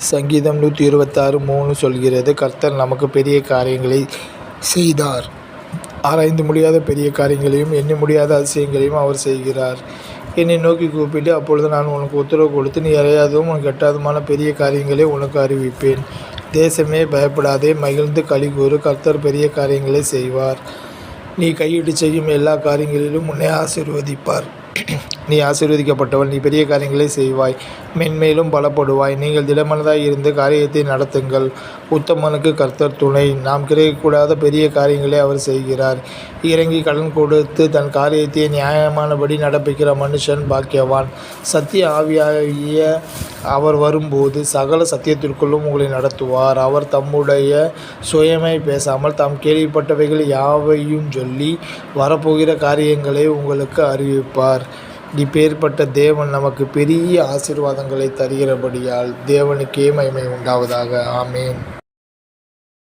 சங்கீதம் 126:3 சொல்கிறது, கர்த்தர் நமக்கு பெரிய காரியங்களை செய்தார். ஆராய்ந்து முடியாத பெரிய காரியங்களையும் எண்ணி முடியாத அதிசயங்களையும் அவர் செய்கிறார். என்னை நோக்கி கூப்பிட்டு, அப்பொழுது நான் உனக்கு உத்தரவு கொடுத்து, நீ அறியாததும் உனக்கு எட்டாததுமான பெரிய காரியங்களை உனக்கு அறிவிப்பேன். தேசமே, பயப்படாதே, மகிழ்ந்து களிகூரு, கர்த்தர் பெரிய காரியங்களை செய்வார். நீ கையிட்டு செய்யும் எல்லா காரியங்களிலும் உன்னை ஆசீர்வதிப்பார். நீ ஆசீர்வதிக்கப்பட்டவள், நீ பெரிய காரியங்களை செய்வாய், மென்மேலும் பலப்படுவாய். நீங்கள் திடமனதாய் இருந்து காரியத்தை நடத்துங்கள். உத்தமனுக்கு கர்த்தர் துணை. நாம் கிரகிக்கக்கூடாத பெரிய காரியங்களை அவர் செய்கிறார். இறங்கி கடன் கொடுத்து தன் காரியத்தை நியாயமானபடி நடப்பிக்கிற மனுஷன் பாக்கியவான். சத்திய ஆவியாகிய அவர் வரும்போது சகல சத்தியத்திற்குள்ளும் உங்களை நடத்துவார். அவர் தம்முடைய சுயமை பேசாமல் தாம் கேள்விப்பட்டவைகள் யாவையும் சொல்லி வரப்போகிற காரியங்களை உங்களுக்கு அறிவிப்பார். இப்பேற்பட்ட தேவன் நமக்கு பெரிய ஆசீர்வாதங்களை தருகிறபடியால் தேவனுக்கே மகிமை உண்டாவதாக. ஆமேன்.